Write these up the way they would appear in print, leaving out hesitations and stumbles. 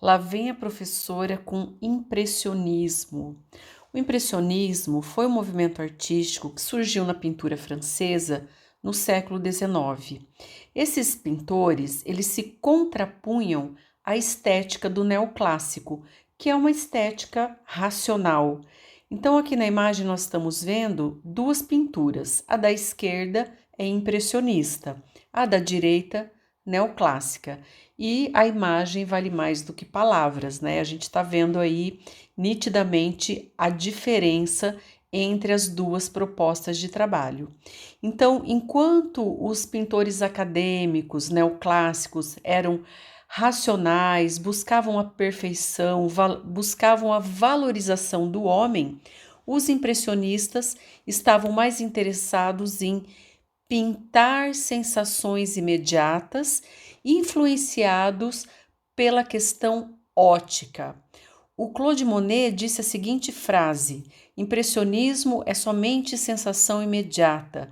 Lá vem a professora com impressionismo. O impressionismo foi um movimento artístico que surgiu na pintura francesa no século XIX. Esses pintores, eles se contrapunham à estética do neoclássico, que é uma estética racional. Então, aqui na imagem nós estamos vendo duas pinturas. A da esquerda é impressionista, a da direita neoclássica. E a imagem vale mais do que palavras, né? A gente está vendo aí nitidamente a diferença entre as duas propostas de trabalho. Então, enquanto os pintores acadêmicos neoclássicos eram racionais, buscavam a perfeição, buscavam a valorização do homem, os impressionistas estavam mais interessados em pintar sensações imediatas, influenciados pela questão ótica. O Claude Monet disse a seguinte frase: impressionismo é somente sensação imediata.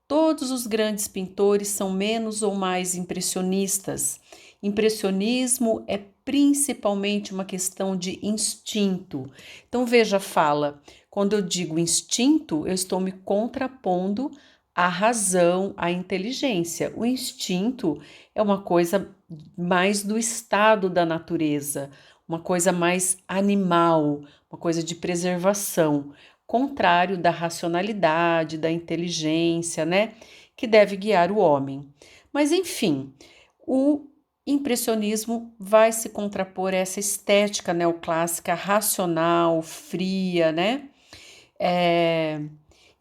Todos os grandes pintores são menos ou mais impressionistas. Impressionismo é principalmente uma questão de instinto. Então veja a fala. Quando eu digo instinto, eu estou me contrapondo à razão, à inteligência. O instinto é uma coisa mais do estado da natureza, uma coisa mais animal, uma coisa de preservação, contrário da racionalidade, da inteligência, né, que deve guiar o homem. Mas enfim, o impressionismo vai se contrapor a essa estética neoclássica racional, fria, né?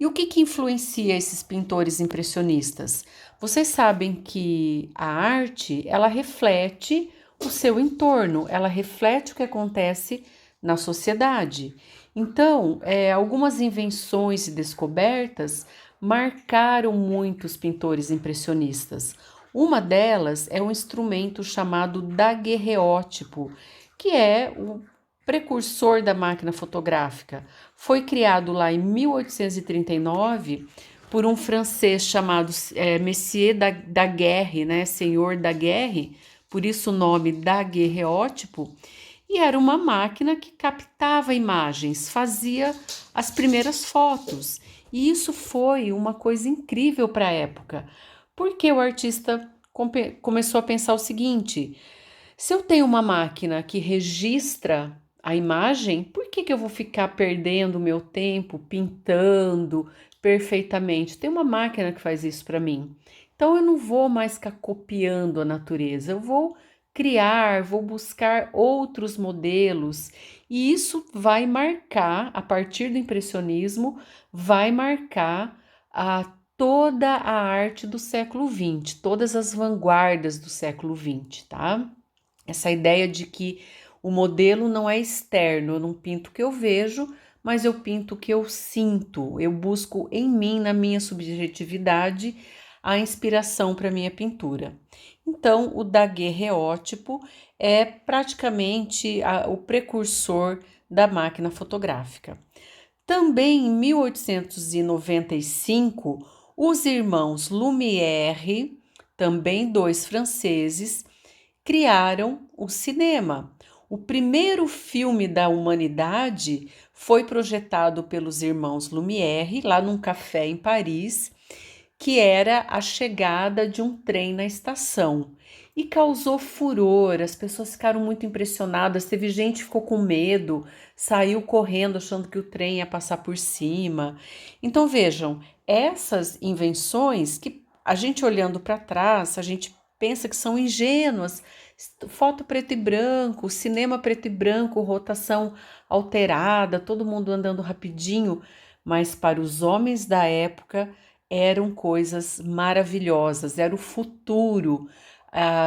E o que influencia esses pintores impressionistas? Vocês sabem que a arte, ela reflete o seu entorno, ela reflete o que acontece na sociedade. Então, algumas invenções e descobertas marcaram muitos pintores impressionistas. Uma delas é um instrumento chamado daguerreótipo, que é o precursor da máquina fotográfica. Foi criado lá em 1839 por um francês chamado Messier Daguerre, né? Senhor Daguerre, por isso o nome daguerreótipo, e era uma máquina que captava imagens, fazia as primeiras fotos. E isso foi uma coisa incrível para a época, porque o artista começou a pensar o seguinte: se eu tenho uma máquina que registra a imagem, por que eu vou ficar perdendo o meu tempo pintando perfeitamente? Tem uma máquina que faz isso para mim. Então eu não vou mais ficar copiando a natureza, eu vou criar, vou buscar outros modelos, e isso vai marcar, a partir do impressionismo, vai marcar toda a arte do século XX, todas as vanguardas do século XX, tá? Essa ideia de que o modelo não é externo, eu não pinto o que eu vejo, mas eu pinto o que eu sinto, eu busco em mim, na minha subjetividade, a inspiração para minha pintura. Então, o daguerreótipo é praticamente o precursor da máquina fotográfica. Também em 1895, os irmãos Lumière, também dois franceses, criaram o cinema. O primeiro filme da humanidade foi projetado pelos irmãos Lumière, lá num café em Paris, que era a chegada de um trem na estação. E causou furor, as pessoas ficaram muito impressionadas, teve gente que ficou com medo, saiu correndo achando que o trem ia passar por cima. Então vejam, essas invenções que a gente olhando para trás, a gente pensa que são ingênuas, foto preto e branco, cinema preto e branco, rotação alterada, todo mundo andando rapidinho, mas para os homens da época eram coisas maravilhosas, era o futuro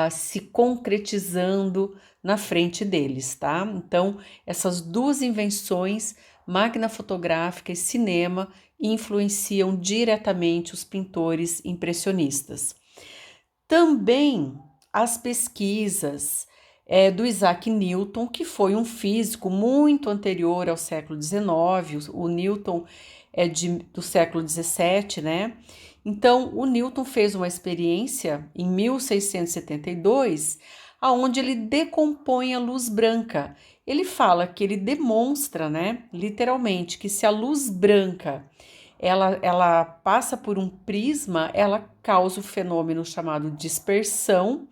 se concretizando na frente deles, tá? Então, essas duas invenções, máquina fotográfica e cinema, influenciam diretamente os pintores impressionistas. Também as pesquisas do Isaac Newton, que foi um físico muito anterior ao século XIX, o Newton é do século XVII, né? Então, o Newton fez uma experiência em 1672, aonde ele decompõe a luz branca. Ele fala que ele demonstra, né, literalmente, que se a luz branca ela passa por um prisma, ela causa o fenômeno chamado dispersão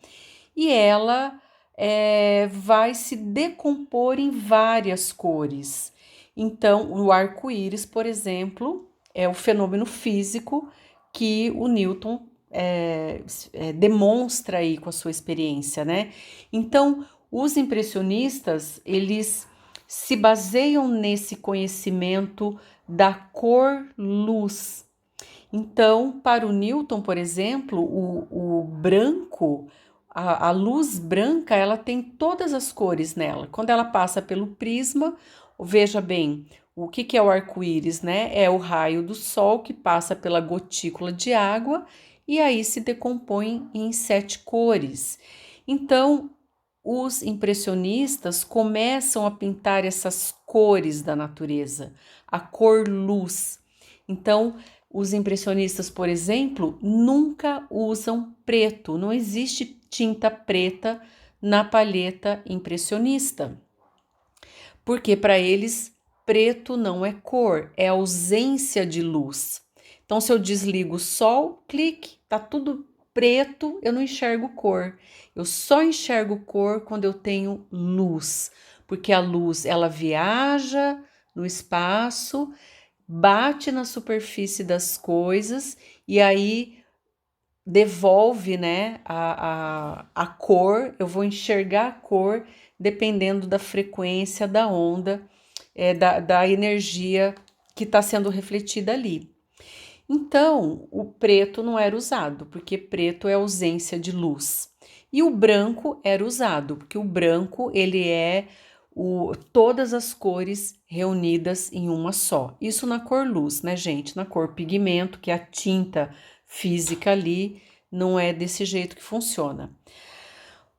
e ela vai se decompor em várias cores. Então, o arco-íris, por exemplo, é o fenômeno físico que o Newton demonstra aí com a sua experiência, né? Então, os impressionistas, eles se baseiam nesse conhecimento da cor-luz. Então, para o Newton, por exemplo, o branco, a luz branca, ela tem todas as cores nela. Quando ela passa pelo prisma, veja bem, o que é o arco-íris, né? É o raio do sol que passa pela gotícula de água e aí se decompõe em 7 cores. Então, os impressionistas começam a pintar essas cores da natureza, a cor-luz. Então, os impressionistas, por exemplo, nunca usam preto, não existe tinta preta na palheta impressionista, porque para eles preto não é cor, é ausência de luz. Então, se eu desligo o sol, clique, tá tudo preto, eu não enxergo cor. Eu só enxergo cor quando eu tenho luz, porque a luz ela viaja no espaço, bate na superfície das coisas e aí devolve, né, a cor. Eu vou enxergar a cor dependendo da frequência da onda, da energia que está sendo refletida ali. Então, o preto não era usado, porque preto é ausência de luz. E o branco era usado, porque o branco ele é todas as cores reunidas em uma só. Isso na cor luz, né, gente? Na cor pigmento, que é a tinta física ali, não é desse jeito que funciona.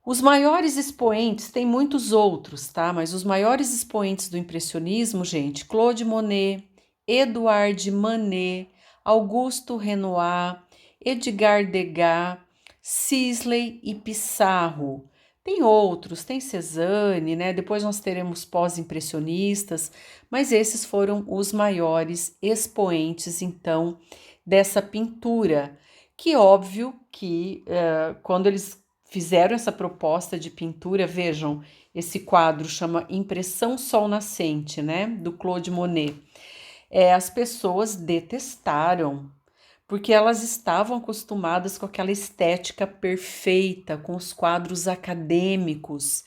Os maiores expoentes, tem muitos outros, tá? Mas os maiores expoentes do impressionismo, gente, Claude Monet, Edouard Manet, Augusto Renoir, Edgar Degas, Sisley e Pissarro. Tem outros, tem Cézanne, né? Depois nós teremos pós-impressionistas, mas esses foram os maiores expoentes, então, dessa pintura. Que óbvio que quando eles fizeram essa proposta de pintura, vejam, esse quadro chama Impressão Sol Nascente, né? Do Claude Monet. As pessoas detestaram, porque elas estavam acostumadas com aquela estética perfeita, com os quadros acadêmicos.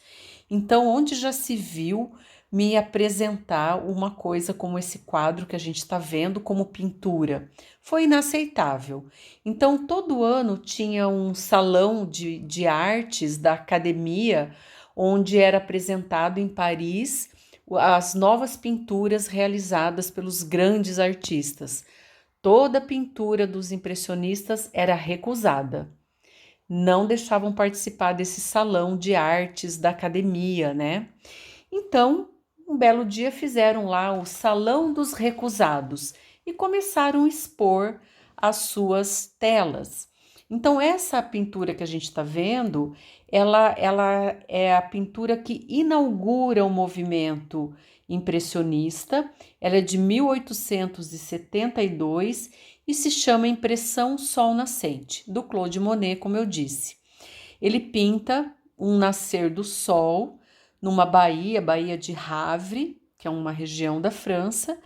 Então, onde já se viu me apresentar uma coisa como esse quadro que a gente está vendo como pintura? Foi inaceitável. Então, todo ano tinha um salão de artes da academia, onde era apresentado em Paris as novas pinturas realizadas pelos grandes artistas. Toda pintura dos impressionistas era recusada. Não deixavam participar desse salão de artes da academia, né? Então, um belo dia fizeram lá o Salão dos Recusados e começaram a expor as suas telas. Então, essa pintura que a gente está vendo, ela é a pintura que inaugura o movimento impressionista. Ela é de 1872 e se chama Impressão Sol Nascente, do Claude Monet, como eu disse. Ele pinta um nascer do sol numa baía de Havre, que é uma região da França,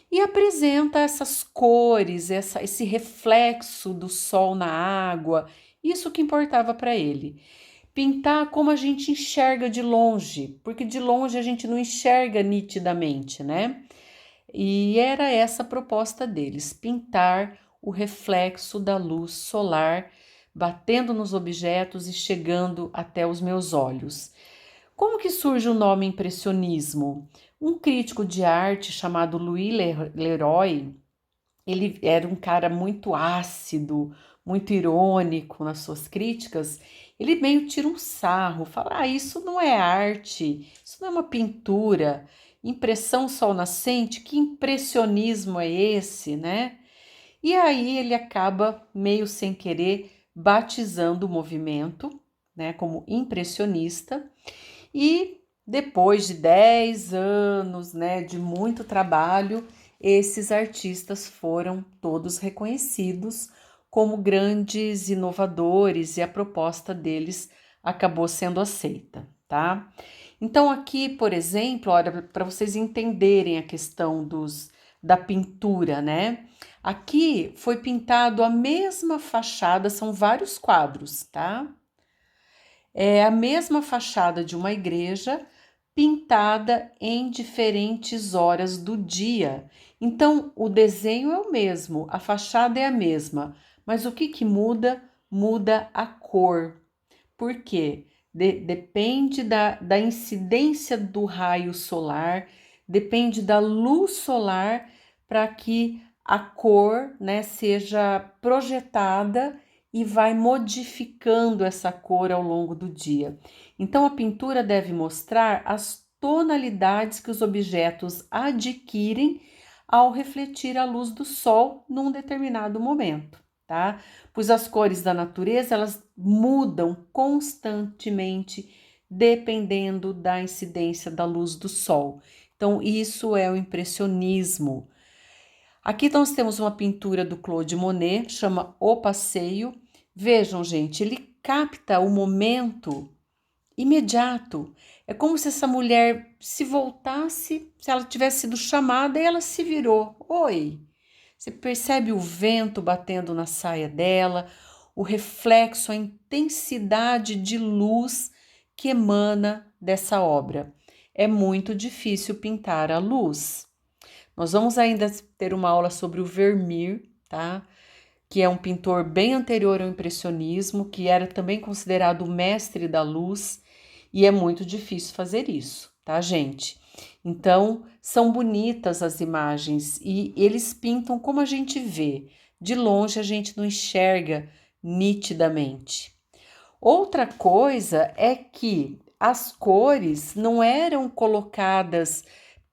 e apresenta essas cores, esse reflexo do sol na água, isso que importava para ele. Pintar como a gente enxerga de longe, porque de longe a gente não enxerga nitidamente, né? E era essa a proposta deles, pintar o reflexo da luz solar batendo nos objetos e chegando até os meus olhos. Como que surge o nome impressionismo? Um crítico de arte chamado Louis Leroy, ele era um cara muito ácido, muito irônico nas suas críticas. Ele meio tira um sarro, fala: isso não é arte, isso não é uma pintura. Impressão sol nascente, que impressionismo é esse, né? E aí ele acaba, meio sem querer, batizando o movimento, né, como impressionista, e depois de 10 anos, né, de muito trabalho, esses artistas foram todos reconhecidos como grandes inovadores e a proposta deles acabou sendo aceita, tá? Então aqui, por exemplo, olha, para vocês entenderem a questão da pintura, né? Aqui foi pintado a mesma fachada, são vários quadros, tá? É a mesma fachada de uma igreja pintada em diferentes horas do dia. Então, o desenho é o mesmo, a fachada é a mesma, mas o que muda? Muda a cor. Por quê? Depende da incidência do raio solar, depende da luz solar para que a cor, né, seja projetada e vai modificando essa cor ao longo do dia. Então, a pintura deve mostrar as tonalidades que os objetos adquirem ao refletir a luz do sol num determinado momento, tá? Pois as cores da natureza, elas mudam constantemente dependendo da incidência da luz do sol. Então, isso é o impressionismo. Aqui nós temos uma pintura do Claude Monet, chama O Passeio. Vejam, gente, ele capta o momento imediato. É como se essa mulher se voltasse, se ela tivesse sido chamada e ela se virou. Oi! Você percebe o vento batendo na saia dela, o reflexo, a intensidade de luz que emana dessa obra. É muito difícil pintar a luz. Nós vamos ainda ter uma aula sobre o Vermeer, tá? Que é um pintor bem anterior ao impressionismo, que era também considerado o mestre da luz, e é muito difícil fazer isso, tá, gente? Então, são bonitas as imagens e eles pintam como a gente vê. De longe a gente não enxerga nitidamente. Outra coisa é que as cores não eram colocadas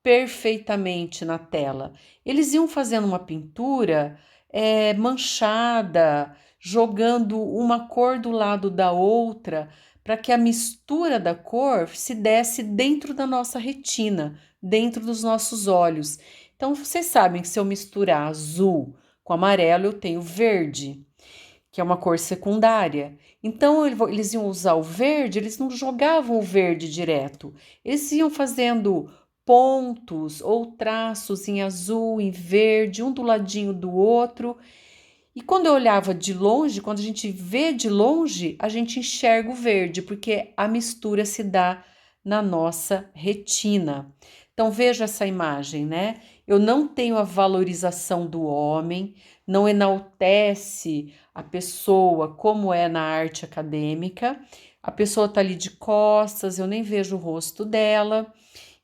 perfeitamente na tela. Eles iam fazendo uma pintura manchada, jogando uma cor do lado da outra, para que a mistura da cor se desse dentro da nossa retina, dentro dos nossos olhos. Então, vocês sabem que se eu misturar azul com amarelo, eu tenho verde, que é uma cor secundária. Então, eles iam usar o verde, eles não jogavam o verde direto, eles iam fazendo pontos ou traços em azul, em verde, um do ladinho do outro. E quando eu olhava de longe, quando a gente vê de longe, a gente enxerga o verde, porque a mistura se dá na nossa retina. Então veja essa imagem, né? Eu não tenho a valorização do homem, não enaltece a pessoa como é na arte acadêmica. A pessoa está ali de costas, eu nem vejo o rosto dela.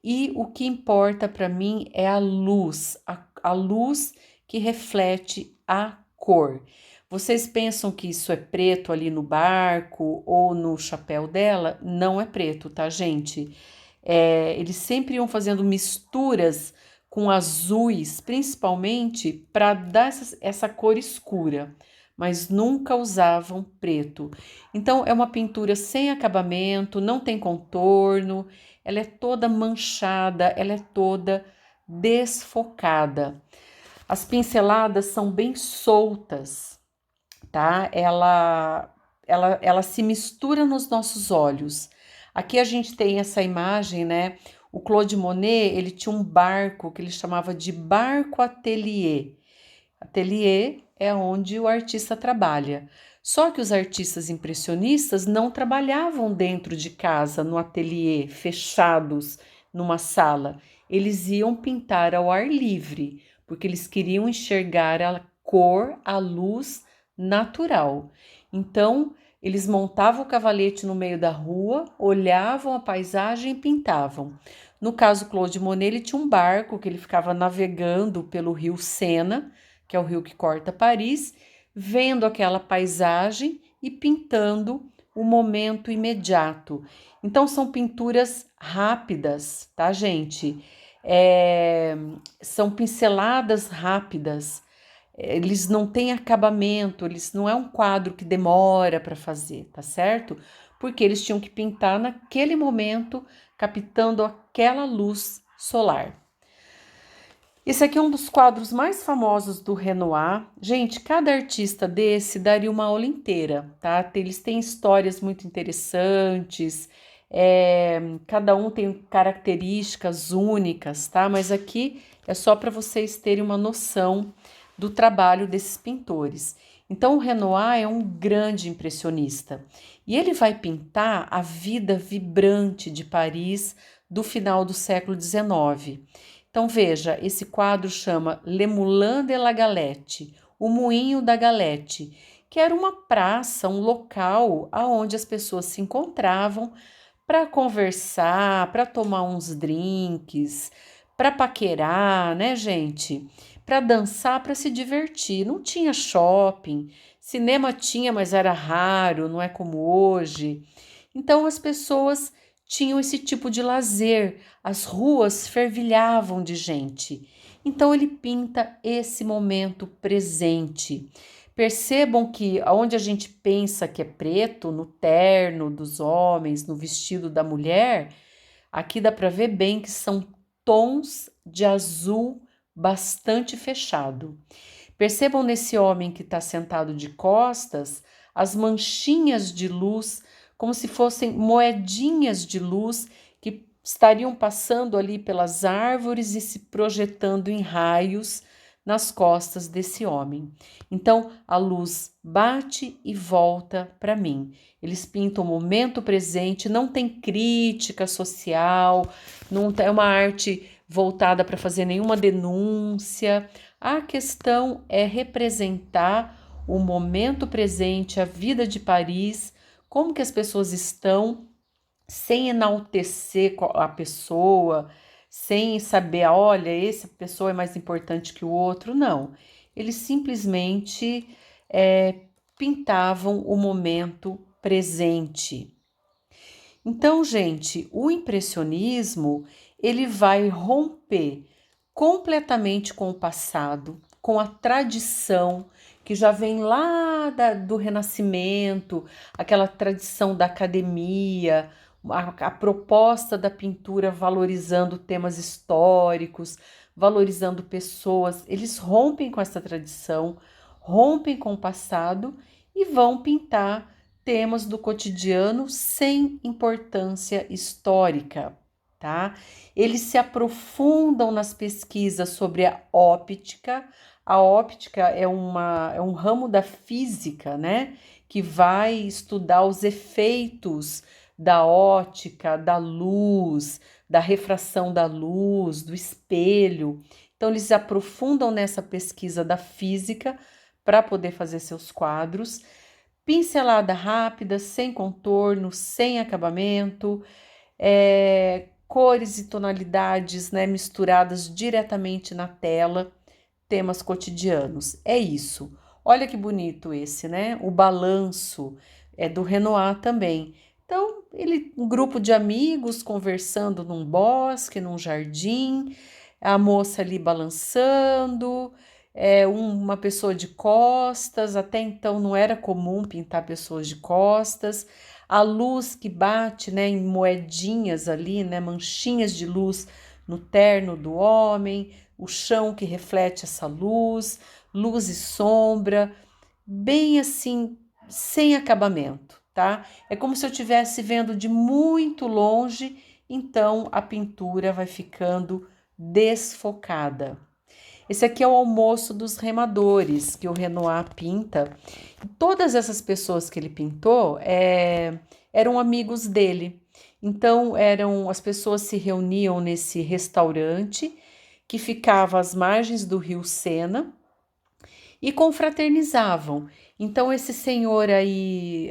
E o que importa para mim é a luz, a luz que reflete a cor. Vocês pensam que isso é preto ali no barco ou no chapéu dela? Não é preto, tá, gente? Eles sempre iam fazendo misturas com azuis, principalmente para dar essa cor escura, mas nunca usavam preto. Então, é uma pintura sem acabamento, não tem contorno, ela é toda manchada, ela é toda desfocada. As pinceladas são bem soltas, tá? Ela se mistura nos nossos olhos. Aqui a gente tem essa imagem, né? O Claude Monet, ele tinha um barco que ele chamava de barco atelier. Atelier é onde o artista trabalha. Só que os artistas impressionistas não trabalhavam dentro de casa, no ateliê, fechados numa sala. Eles iam pintar ao ar livre, porque eles queriam enxergar a cor, a luz natural. Então, eles montavam o cavalete no meio da rua, olhavam a paisagem e pintavam. No caso Claude Monet, ele tinha um barco que ele ficava navegando pelo rio Sena, que é o rio que corta Paris, vendo aquela paisagem e pintando o momento imediato. Então, são pinturas rápidas, tá, gente? São pinceladas rápidas. Eles não têm acabamento, eles não é um quadro que demora para fazer, tá certo? porque eles tinham que pintar naquele momento, captando aquela luz solar. Esse aqui é um dos quadros mais famosos do Renoir. Gente, cada artista desse daria uma aula inteira, tá? Eles têm histórias muito interessantes, cada um tem características únicas, tá? Mas aqui é só para vocês terem uma noção do trabalho desses pintores. Então, o Renoir é um grande impressionista e ele vai pintar a vida vibrante de Paris do final do século XIX. Então veja, esse quadro chama Le Moulin de la Galette, o Moinho da Galete, que era uma praça, um local onde as pessoas se encontravam para conversar, para tomar uns drinks, para paquerar, né, gente? Para dançar, para se divertir. Não tinha shopping, cinema tinha, mas era raro, não é como hoje. Então as pessoas tinham esse tipo de lazer, as ruas fervilhavam de gente. Então ele pinta esse momento presente. Percebam que onde a gente pensa que é preto, no terno dos homens, no vestido da mulher, aqui dá para ver bem que são tons de azul bastante fechado. Percebam nesse homem que está sentado de costas as manchinhas de luz, como se fossem moedinhas de luz que estariam passando ali pelas árvores e se projetando em raios nas costas desse homem. Então a luz bate e volta para mim. Eles pintam o momento presente, não tem crítica social, não é uma arte voltada para fazer nenhuma denúncia. A questão é representar o momento presente, a vida de Paris, como que as pessoas estão, sem enaltecer a pessoa, sem saber, olha, essa pessoa é mais importante que o outro, não. Eles simplesmente pintavam o momento presente. Então, gente, o impressionismo, ele vai romper completamente com o passado, com a tradição que já vem lá do Renascimento, aquela tradição da academia, a proposta da pintura valorizando temas históricos, valorizando pessoas. Eles rompem com essa tradição, rompem com o passado e vão pintar temas do cotidiano sem importância histórica, tá? Eles se aprofundam nas pesquisas sobre a óptica. A óptica é um ramo da física, né? Que vai estudar os efeitos da ótica, da luz, da refração da luz, do espelho. Então, eles se aprofundam nessa pesquisa da física para poder fazer seus quadros. Pincelada rápida, sem contorno, sem acabamento, cores e tonalidades, né, misturadas diretamente na tela, temas cotidianos. É isso. Olha que bonito esse, né? O balanço é do Renoir também. Então, um grupo de amigos conversando num bosque, num jardim, a moça ali balançando, uma pessoa de costas. Até então não era comum pintar pessoas de costas. A luz que bate, né, em moedinhas ali, né, manchinhas de luz no terno do homem, o chão que reflete essa luz, luz e sombra, bem assim, sem acabamento, tá? É como se eu estivesse vendo de muito longe, então a pintura vai ficando desfocada. Esse aqui é o almoço dos remadores, que o Renoir pinta. Todas essas pessoas que ele pintou eram amigos dele. Então, as pessoas se reuniam nesse restaurante que ficava às margens do rio Sena e confraternizavam. Então, esse senhor aí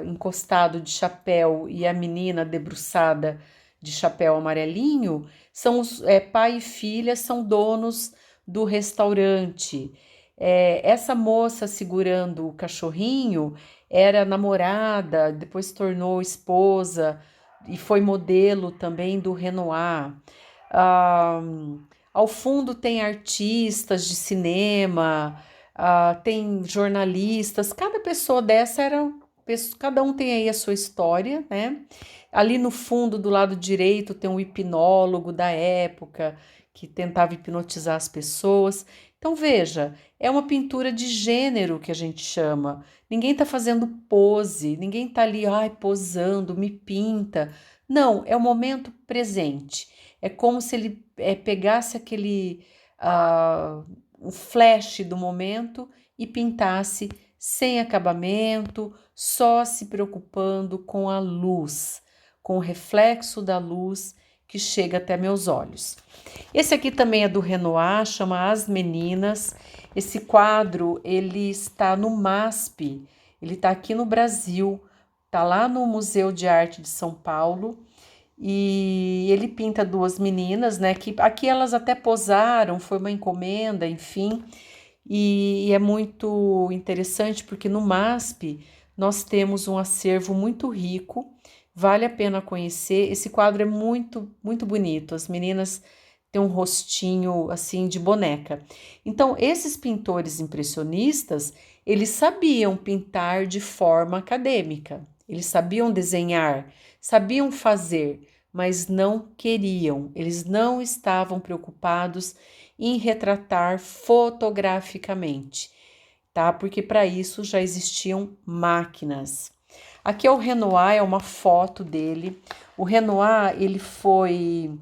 encostado de chapéu e a menina debruçada de chapéu amarelinho são pai e filha, são donos do restaurante. Essa moça segurando o cachorrinho era namorada, depois se tornou esposa e foi modelo também do Renoir. Ao fundo tem artistas de cinema, tem jornalistas. Cada pessoa dessa era cada um tem aí a sua história, né? Ali no fundo, do lado direito, tem um hipnólogo da época que tentava hipnotizar as pessoas. Então, veja, é uma pintura de gênero que a gente chama. Ninguém está fazendo pose, ninguém está ali, ai, posando, me pinta. Não, é o momento presente. É como se ele pegasse aquele um flash do momento e pintasse sem acabamento, só se preocupando com a luz, com o reflexo da luz que chega até meus olhos. Esse aqui também é do Renoir, chama As Meninas. Esse quadro, ele está no MASP, ele está aqui no Brasil, está lá no Museu de Arte de São Paulo, e ele pinta duas meninas, né, que aqui elas até posaram, foi uma encomenda, enfim, e é muito interessante porque no MASP nós temos um acervo muito rico, vale a pena conhecer. Esse quadro é muito, muito bonito. As meninas têm um rostinho assim de boneca. Então, esses pintores impressionistas, eles sabiam pintar de forma acadêmica, eles sabiam desenhar, sabiam fazer, mas não queriam, eles não estavam preocupados em retratar fotograficamente, tá? Porque para isso já existiam máquinas. Aqui é o Renoir, é uma foto dele. O Renoir, ele foi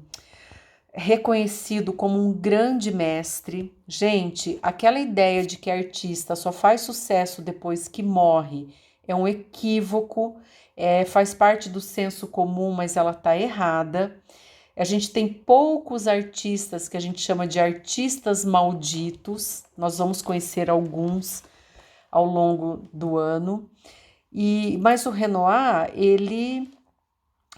reconhecido como um grande mestre. Gente, aquela ideia de que artista só faz sucesso depois que morre é um equívoco, faz parte do senso comum, mas ela está errada. A gente tem poucos artistas que a gente chama de artistas malditos. Nós vamos conhecer alguns ao longo do ano. Mas o Renoir, ele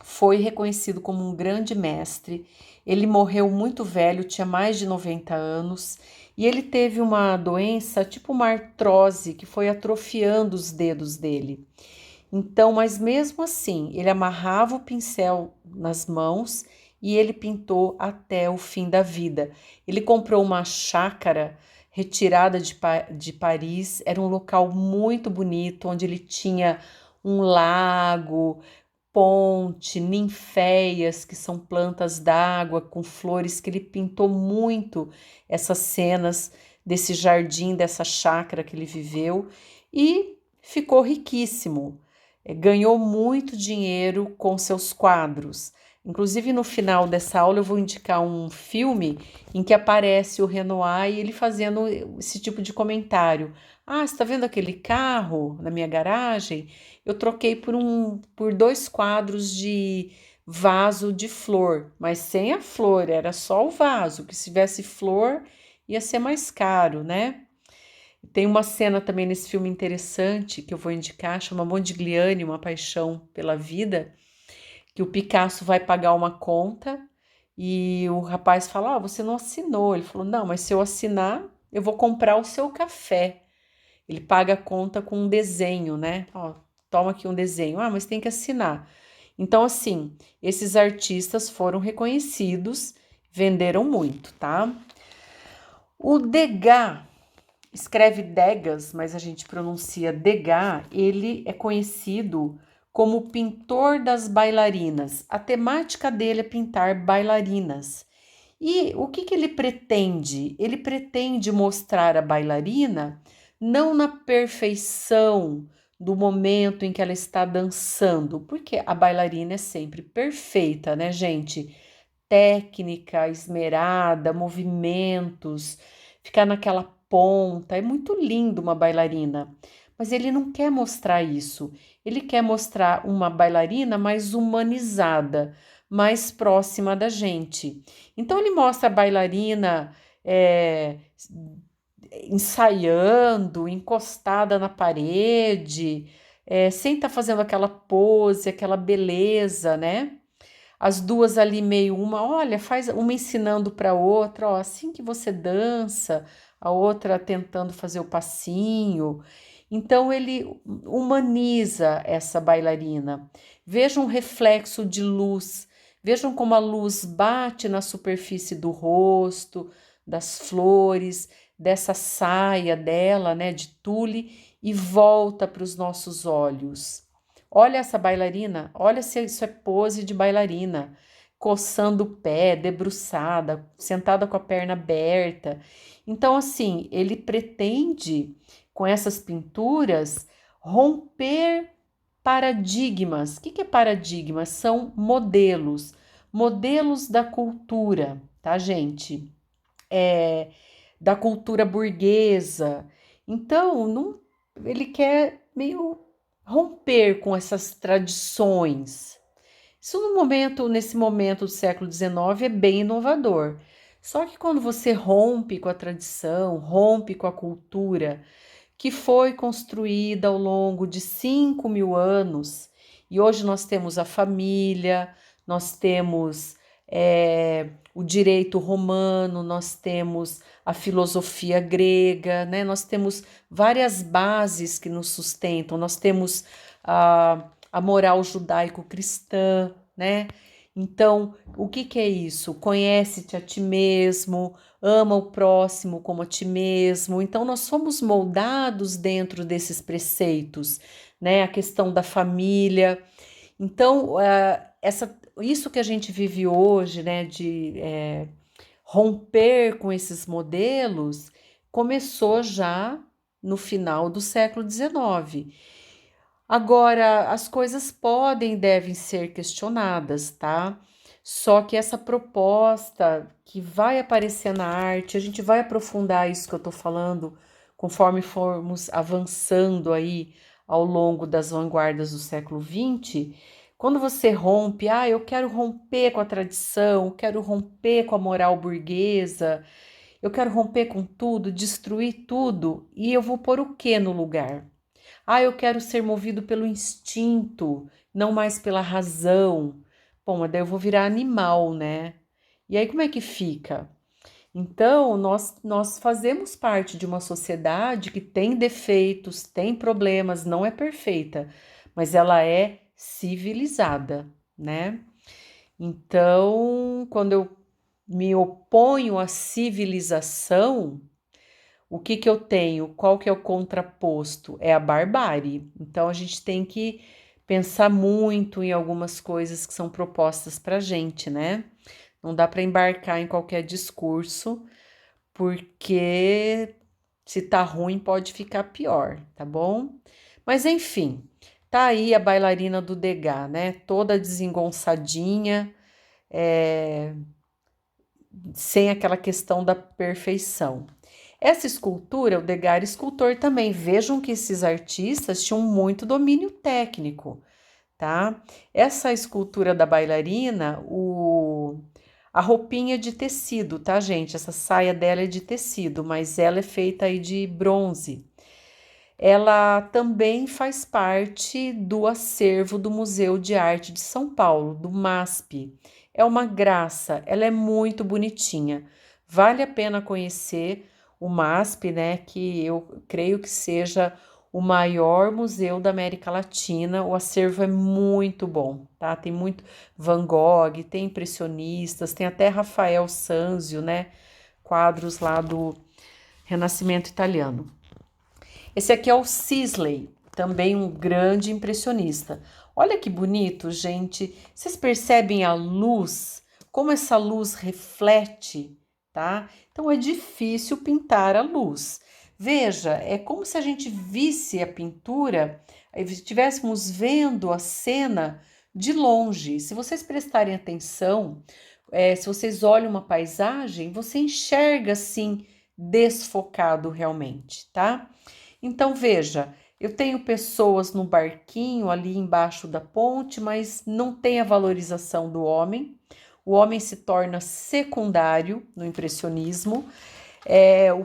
foi reconhecido como um grande mestre. Ele morreu muito velho, tinha mais de 90 anos, e ele teve uma doença, tipo uma artrose, que foi atrofiando os dedos dele. Então, mas mesmo assim, ele amarrava o pincel nas mãos e ele pintou até o fim da vida. Ele comprou uma chácara retirada de Paris, era um local muito bonito, onde ele tinha um lago, ponte, ninféias, que são plantas d'água com flores, que ele pintou muito essas cenas desse jardim, dessa chácara que ele viveu, e ficou riquíssimo. Ganhou muito dinheiro com seus quadros. Inclusive, no final dessa aula, eu vou indicar um filme em que aparece o Renoir e ele fazendo esse tipo de comentário. Ah, você está vendo aquele carro na minha garagem? Eu troquei por 2 quadros de vaso de flor, mas sem a flor, era só o vaso, que se tivesse flor ia ser mais caro, né? Tem uma cena também nesse filme interessante que eu vou indicar, chama Modigliani, Uma Paixão pela Vida, que o Picasso vai pagar uma conta e o rapaz fala, você não assinou. Ele falou, não, mas se eu assinar, eu vou comprar o seu café. Ele paga a conta com um desenho, né? Ó, toma aqui um desenho. Ah, mas tem que assinar. Então, assim, esses artistas foram reconhecidos, venderam muito, tá? O Degas, escreve Degas, mas a gente pronuncia Degas, ele é conhecido como o pintor das bailarinas. A temática dele é pintar bailarinas. E o que ele pretende? Ele pretende mostrar a bailarina não na perfeição do momento em que ela está dançando, porque a bailarina é sempre perfeita, né, gente? Técnica, esmerada, movimentos, ficar naquela ponta. É muito lindo uma bailarina, mas ele não quer mostrar isso. Ele quer mostrar uma bailarina mais humanizada, mais próxima da gente. Então ele mostra a bailarina ensaiando, encostada na parede, sem estar fazendo aquela pose, aquela beleza, né? As duas ali meio olha, faz uma ensinando para a outra, ó, assim que você dança, a outra tentando fazer o passinho. Então ele humaniza essa bailarina. Vejam um reflexo de luz, vejam como a luz bate na superfície do rosto, das flores, dessa saia dela, né, de tule, e volta para os nossos olhos. Olha essa bailarina, olha se isso é pose de bailarina, coçando o pé, debruçada, sentada com a perna aberta. Então, assim, ele pretende, com essas pinturas, romper paradigmas. O que é paradigmas? São modelos, modelos da cultura, tá, gente? Da cultura burguesa. Então, não, ele quer meio romper com essas tradições. Isso nesse momento do século XIX é bem inovador. Só que quando você rompe com a tradição, rompe com a cultura que foi construída ao longo de 5.000 anos, e hoje nós temos a família, nós temos o direito romano, nós temos a filosofia grega, né? Nós temos várias bases que nos sustentam, nós temos a moral judaico-cristã, né? Então, o que é isso? Conhece-te a ti mesmo, ama o próximo como a ti mesmo. Então, nós somos moldados dentro desses preceitos, né? A questão da família. Então, isso que a gente vive hoje, né, de romper com esses modelos, começou já no final do século XIX. Agora, as coisas podem e devem ser questionadas, tá? Só que essa proposta que vai aparecer na arte, a gente vai aprofundar isso que eu tô falando conforme formos avançando aí ao longo das vanguardas do século XX. Quando você rompe, eu quero romper com a tradição, eu quero romper com a moral burguesa, eu quero romper com tudo, destruir tudo, e eu vou pôr o que no lugar? Eu quero ser movido pelo instinto, não mais pela razão. Bom, mas daí eu vou virar animal, né? E aí como é que fica? Então, nós fazemos parte de uma sociedade que tem defeitos, tem problemas, não é perfeita, mas ela é civilizada, né? Então, quando eu me oponho à civilização, o que eu tenho? Qual que é o contraposto? É a barbárie. Então a gente tem que pensar muito em algumas coisas que são propostas para a gente, né? Não dá para embarcar em qualquer discurso, porque se tá ruim pode ficar pior, tá bom? Mas enfim, tá aí a bailarina do Degas, né? Toda desengonçadinha, sem aquela questão da perfeição. Essa escultura, o Degas era escultor também. Vejam que esses artistas tinham muito domínio técnico, tá? Essa escultura da bailarina, a roupinha é de tecido, tá, gente? Essa saia dela é de tecido, mas ela é feita aí de bronze. Ela também faz parte do acervo do Museu de Arte de São Paulo, do MASP. É uma graça, ela é muito bonitinha. Vale a pena conhecer o MASP, né? Que eu creio que seja o maior museu da América Latina. O acervo é muito bom, tá? Tem muito Van Gogh, tem impressionistas, tem até Rafael Sanzio, né? Quadros lá do Renascimento italiano. Esse aqui é o Sisley, também um grande impressionista. Olha que bonito, gente. Vocês percebem a luz? Como essa luz reflete, tá? Então é difícil pintar a luz. Veja, é como se a gente visse a pintura, estivéssemos vendo a cena de longe. Se vocês prestarem atenção, se vocês olham uma paisagem, você enxerga assim, desfocado realmente, tá? Então, veja, eu tenho pessoas no barquinho ali embaixo da ponte, mas não tem a valorização do homem. O homem se torna secundário no impressionismo. O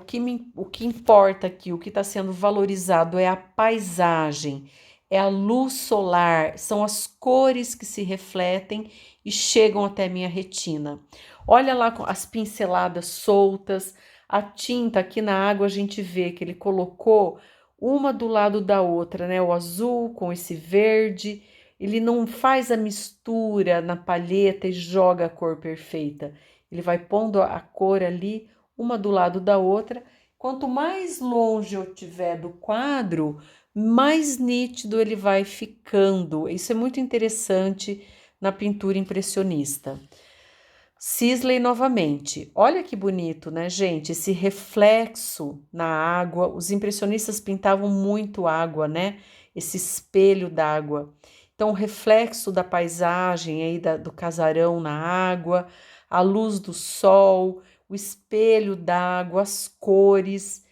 que importa aqui, o que está sendo valorizado é a paisagem, é a luz solar, são as cores que se refletem e chegam até minha retina. Olha lá as pinceladas soltas, a tinta aqui na água a gente vê que ele colocou uma do lado da outra, né? O azul com esse verde. Ele não faz a mistura na palheta e joga a cor perfeita. Ele vai pondo a cor ali, uma do lado da outra, Quanto mais longe eu tiver do quadro, mais nítido ele vai ficando. Isso é muito interessante na pintura impressionista. Sisley novamente. Olha que bonito, né, gente? Esse reflexo na água. Os impressionistas pintavam muito água, né? Esse espelho d'água. Então, o reflexo da paisagem aí do casarão na água, a luz do sol, o espelho d'água, as cores.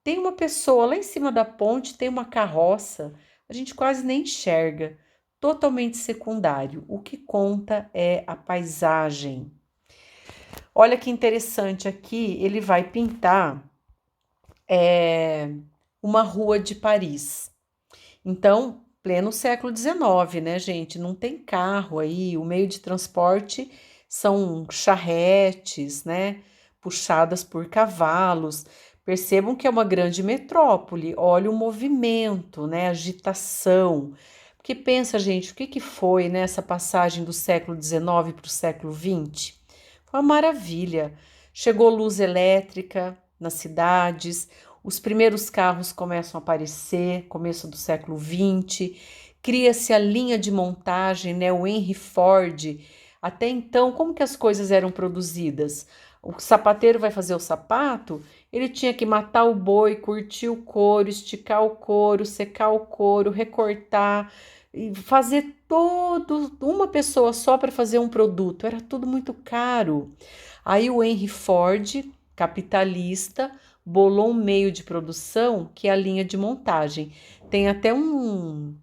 Tem uma pessoa lá em cima da ponte, tem uma carroça, a gente quase nem enxerga, totalmente secundário. O que conta é a paisagem. Olha que interessante aqui, ele vai pintar uma rua de Paris. Então, pleno século XIX, né, gente? Não tem carro aí, o meio de transporte são charretes, né? Puxadas por cavalos. Percebam que é uma grande metrópole. Olha o movimento, né? Agitação. Porque pensa, gente, o que foi nessa passagem do século XIX para o século XX? Foi uma maravilha. Chegou luz elétrica nas cidades, os primeiros carros começam a aparecer, começo do século XX, cria-se a linha de montagem, né? O Henry Ford. Até então, como que as coisas eram produzidas? O sapateiro vai fazer o sapato, ele tinha que matar o boi, curtir o couro, esticar o couro, secar o couro, recortar e fazer todo uma pessoa só para fazer um produto. Era tudo muito caro. Aí o Henry Ford, capitalista, bolou um meio de produção que é a linha de montagem. Tem até um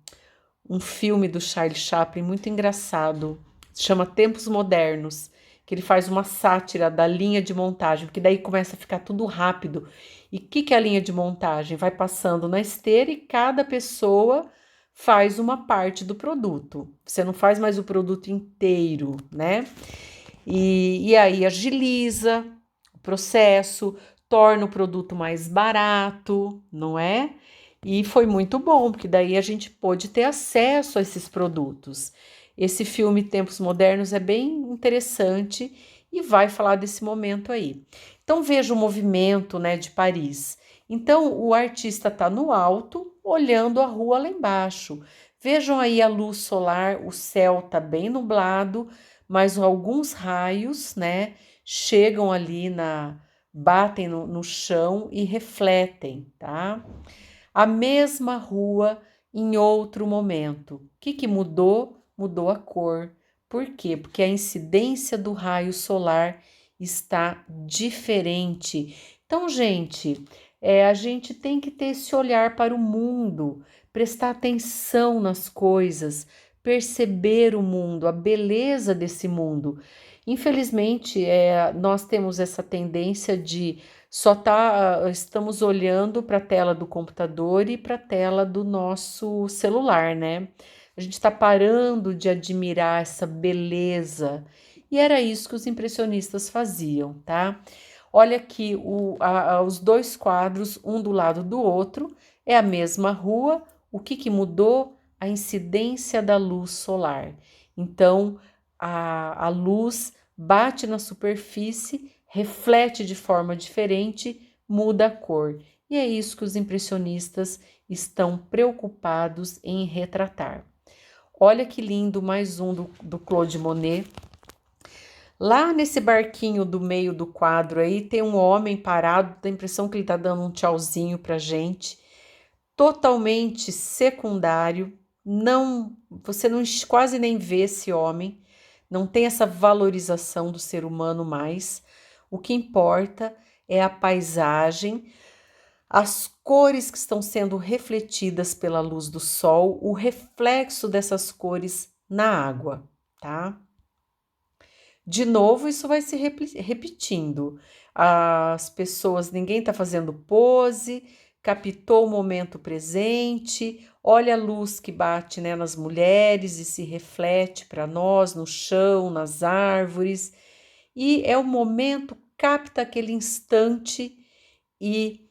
filme do Charlie Chaplin muito engraçado, se chama Tempos Modernos, que ele faz uma sátira da linha de montagem, porque daí começa a ficar tudo rápido. E o que é a linha de montagem? Vai passando na esteira e cada pessoa faz uma parte do produto. Você não faz mais o produto inteiro, né? E aí agiliza o processo, torna o produto mais barato, não é? E foi muito bom, porque daí a gente pôde ter acesso a esses produtos. Esse filme Tempos Modernos é bem interessante e vai falar desse momento aí. Então veja o movimento, né, de Paris. Então o artista está no alto, olhando a rua lá embaixo. Vejam aí a luz solar, o céu está bem nublado, mas alguns raios, né, chegam ali batem no chão e refletem, tá? A mesma rua em outro momento. O que mudou? Mudou a cor. Por quê? Porque a incidência do raio solar está diferente. Então, gente, a gente tem que ter esse olhar para o mundo, prestar atenção nas coisas, perceber o mundo, a beleza desse mundo. Infelizmente, nós temos essa tendência de estamos olhando para a tela do computador e para a tela do nosso celular, né? A gente está parando de admirar essa beleza. E era isso que os impressionistas faziam, tá? Olha aqui os dois quadros, um do lado do outro, é a mesma rua. O que mudou? A incidência da luz solar. Então, a luz bate na superfície, reflete de forma diferente, muda a cor. E é isso que os impressionistas estão preocupados em retratar. Olha que lindo, mais um do Claude Monet. Lá nesse barquinho do meio do quadro aí tem um homem parado, dá a impressão que ele está dando um tchauzinho pra gente, totalmente secundário, você não quase nem vê esse homem, não tem essa valorização do ser humano mais. O que importa é a paisagem, as cores que estão sendo refletidas pela luz do sol, o reflexo dessas cores na água, tá? De novo, isso vai se repetindo. As pessoas, ninguém está fazendo pose, captou o momento presente, olha a luz que bate, né, nas mulheres e se reflete para nós no chão, nas árvores. E é o momento, capta aquele instante e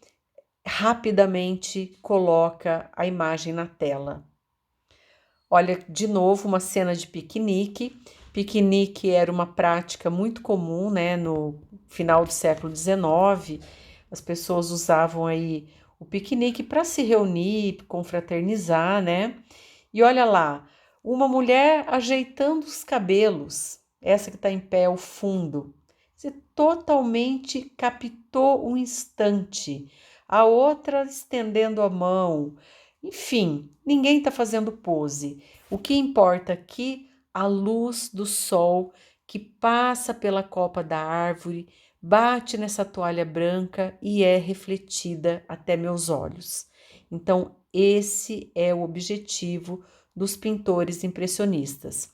rapidamente coloca a imagem na tela. Olha, de novo, uma cena de piquenique. Piquenique era uma prática muito comum, né, no final do século XIX. As pessoas usavam aí o piquenique para se reunir, confraternizar, né? E olha lá, uma mulher ajeitando os cabelos, essa que está em pé ao fundo. Você totalmente captou um instante. A outra estendendo a mão. Enfim, ninguém está fazendo pose. O que importa aqui, a luz do sol que passa pela copa da árvore, bate nessa toalha branca e é refletida até meus olhos. Então, esse é o objetivo dos pintores impressionistas.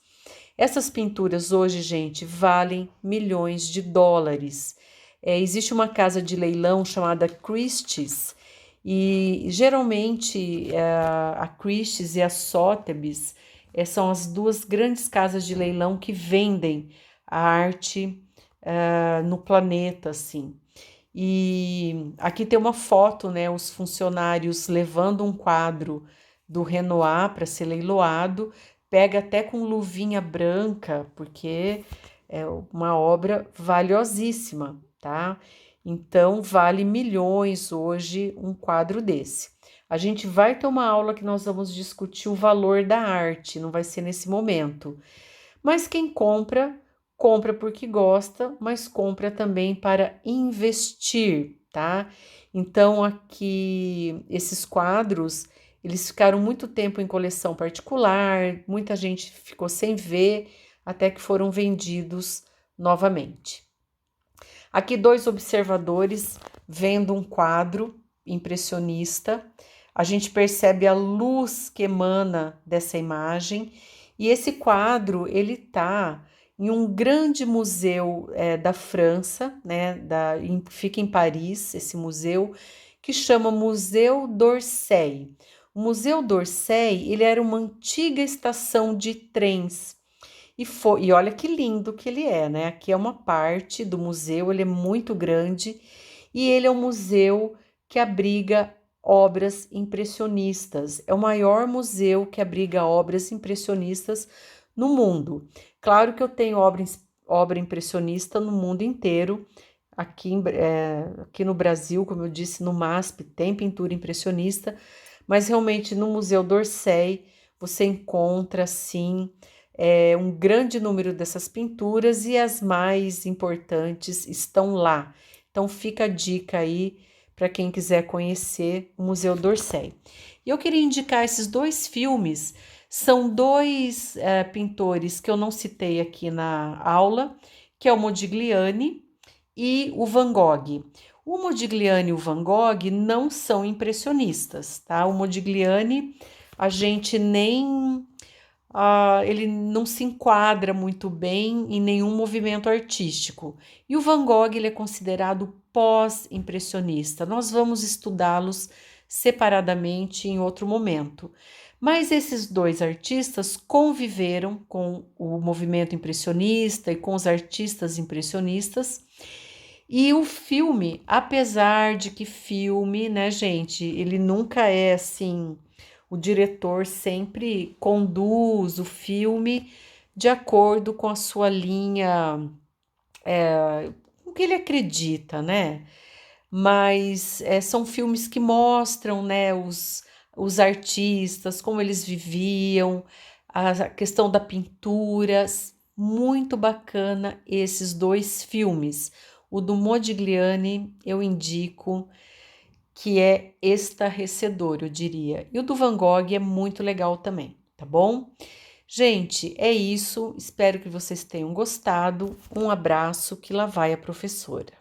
Essas pinturas hoje, gente, valem milhões de dólares. Existe uma casa de leilão chamada Christie's e geralmente a Christie's e a Sotheby's são as duas grandes casas de leilão que vendem a arte no planeta, assim. E aqui tem uma foto, né? Os funcionários levando um quadro do Renoir para ser leiloado, pega até com luvinha branca, porque é uma obra valiosíssima, tá? Então vale milhões hoje um quadro desse. A gente vai ter uma aula que nós vamos discutir o valor da arte, não vai ser nesse momento. Mas quem compra, compra porque gosta, mas compra também para investir, tá? Então aqui esses quadros, eles ficaram muito tempo em coleção particular, muita gente ficou sem ver, até que foram vendidos novamente. Aqui dois observadores vendo um quadro impressionista. A gente percebe a luz que emana dessa imagem e esse quadro ele tá em um grande museu da França, né? Fica em Paris esse museu que chama Museu d'Orsay. O Museu d'Orsay ele era uma antiga estação de trens. E olha que lindo que ele é, né? Aqui é uma parte do museu, ele é muito grande e ele é um museu que abriga obras impressionistas. É o maior museu que abriga obras impressionistas no mundo. Claro que eu tenho obra impressionista no mundo inteiro. Aqui no Brasil, como eu disse, no MASP tem pintura impressionista, mas realmente no Museu d'Orsay você encontra, sim, um grande número dessas pinturas e as mais importantes estão lá. Então fica a dica aí para quem quiser conhecer o Museu d'Orsay. E eu queria indicar esses dois filmes, são dois pintores que eu não citei aqui na aula, que é o Modigliani e o Van Gogh. O Modigliani e o Van Gogh não são impressionistas, tá? O Modigliani a gente nem ele não se enquadra muito bem em nenhum movimento artístico. E o Van Gogh ele é considerado pós-impressionista. Nós vamos estudá-los separadamente em outro momento. Mas esses dois artistas conviveram com o movimento impressionista e com os artistas impressionistas. E o filme, apesar de que filme, né, gente, ele nunca é assim, o diretor sempre conduz o filme de acordo com a sua linha, com o que ele acredita, né? Mas são filmes que mostram, né, os artistas, como eles viviam, a questão da pintura, muito bacana esses dois filmes. O do Modigliani eu indico, que é estarrecedor, eu diria. E o do Van Gogh é muito legal também, tá bom? Gente, é isso. Espero que vocês tenham gostado. Um abraço, que lá vai a professora.